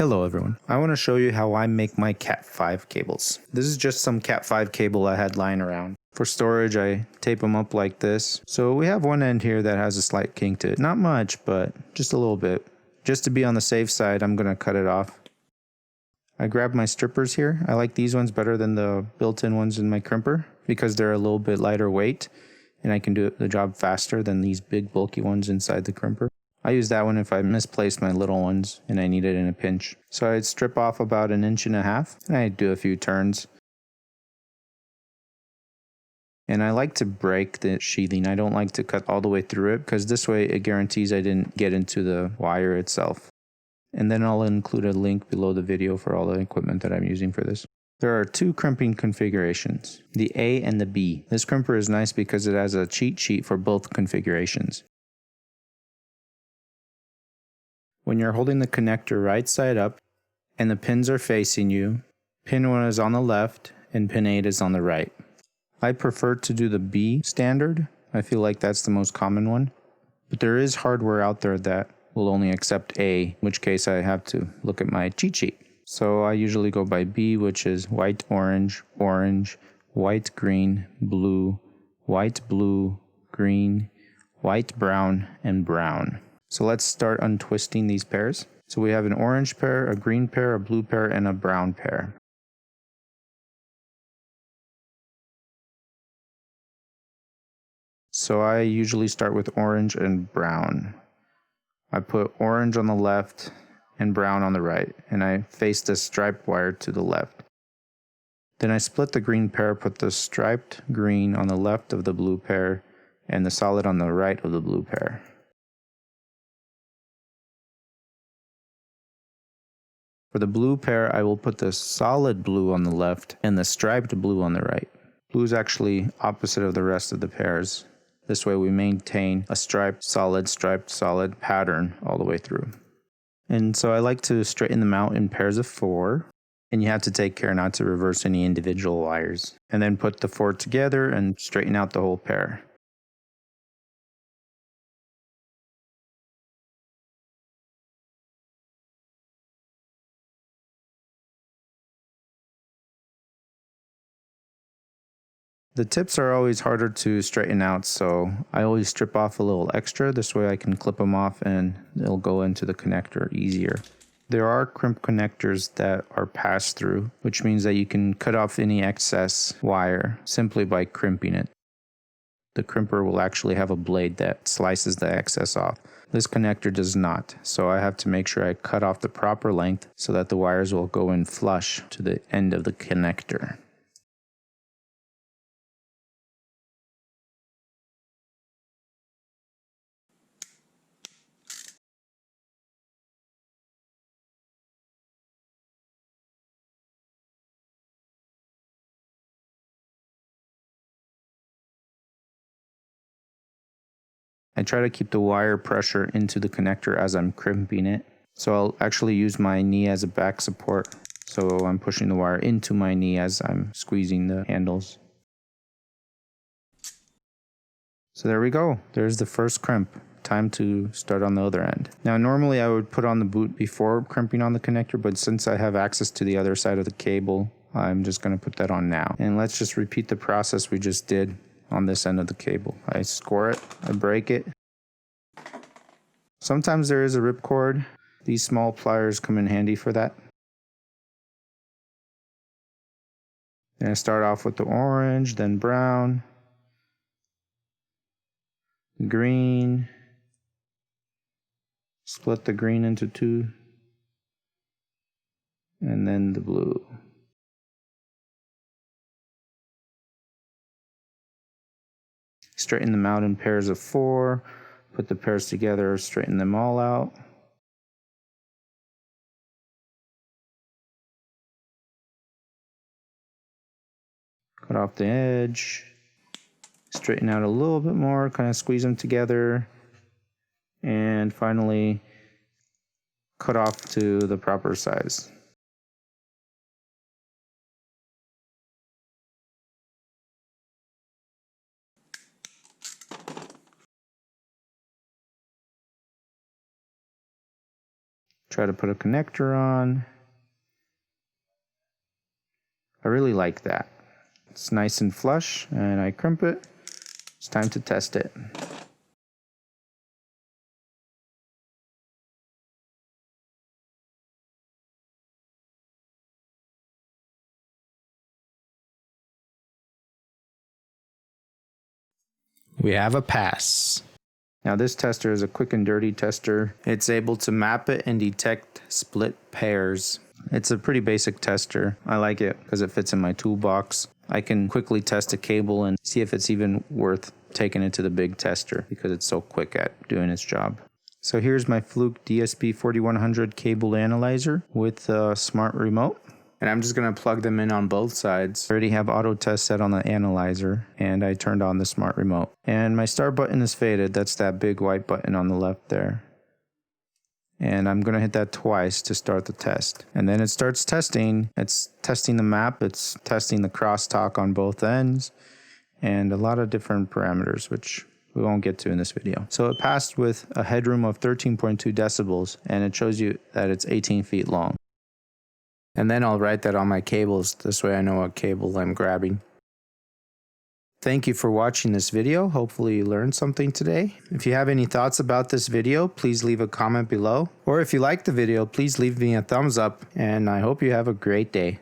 Hello everyone, I want to show you how I make my CAT5 cables. This is just some CAT5 cable I had lying around. For storage I tape them up like this. So we have one end here that has a slight kink to it. Not much, but just a little bit. Just to be on the safe side, I'm going to cut it off. I grab my strippers here. I like these ones better than the built-in ones in my crimper because they're a little bit lighter weight and I can do the job faster than these big bulky ones inside the crimper. I use that one if I misplaced my little ones and I need it in a pinch. So I'd strip off about 1.5 inches and I'd do a few turns. And I like to break the sheathing. I don't like to cut all the way through it because this way it guarantees I didn't get into the wire itself. And then I'll include a link below the video for all the equipment that I'm using for this. There are two crimping configurations, the A and the B. This crimper is nice because it has a cheat sheet for both configurations. When you're holding the connector right side up and the pins are facing you, pin 1 is on the left and pin 8 is on the right. I prefer to do the B standard. I feel like that's the most common one. But there is hardware out there that will only accept A, in which case I have to look at my cheat sheet. So I usually go by B, which is white, orange, orange, white, green, blue, white, blue, green, white, brown, and brown. So let's start untwisting these pairs. So we have an orange pair, a green pair, a blue pair, and a brown pair. So I usually start with orange and brown. I put orange on the left and brown on the right, and I face the striped wire to the left. Then I split the green pair, put the striped green on the left of the blue pair, and the solid on the right of the blue pair. For the blue pair, I will put the solid blue on the left and the striped blue on the right. Blue is actually opposite of the rest of the pairs. This way we maintain a striped solid pattern all the way through. And so I like to straighten them out in pairs of 4. And you have to take care not to reverse any individual wires. And then put the 4 together and straighten out the whole pair. The tips are always harder to straighten out, so I always strip off a little extra. This way I can clip them off and it'll go into the connector easier. There are crimp connectors that are pass-through, which means that you can cut off any excess wire simply by crimping it. The crimper will actually have a blade that slices the excess off. This connector does not, so I have to make sure I cut off the proper length so that the wires will go in flush to the end of the connector. I try to keep the wire pressure into the connector as I'm crimping it. So I'll actually use my knee as a back support. So I'm pushing the wire into my knee as I'm squeezing the handles. So there we go. There's the first crimp. Time to start on the other end. Now normally I would put on the boot before crimping on the connector, but since I have access to the other side of the cable, I'm just going to put that on now. And let's just repeat the process we just did on this end of the cable. I score it, I break it. Sometimes there is a ripcord. These small pliers come in handy for that. And I start off with the orange, then brown, green, split the green into 2, and then the blue. Straighten them out in pairs of 4, put the pairs together, straighten them all out. Cut off the edge, straighten out a little bit more, kind of squeeze them together, and finally cut off to the proper size. Try Try to put a connector on. I really like that. It's nice and flush, and I crimp it. It's time to test it. We have a pass. Now this tester is a quick and dirty tester. It's able to map it and detect split pairs. It's a pretty basic tester. I like it because it fits in my toolbox. I can quickly test a cable and see if it's even worth taking it to the big tester because it's so quick at doing its job. So here's my Fluke DSP 4100 cable analyzer with a smart remote. And I'm just going to plug them in on both sides. I already have auto test set on the analyzer, and I turned on the smart remote. And my start button is faded. That's that big white button on the left there. And I'm going to hit that twice to start the test. And then it starts testing. It's testing the map. It's testing the crosstalk on both ends. And a lot of different parameters, which we won't get to in this video. So it passed with a headroom of 13.2 decibels, and it shows you that it's 18 feet long. And then I'll write that on my cables. This way I know what cable I'm grabbing. Thank you for watching this video. Hopefully you learned something today. If you have any thoughts about this video, please leave a comment below. Or if you like the video, please leave me a thumbs up. And I hope you have a great day.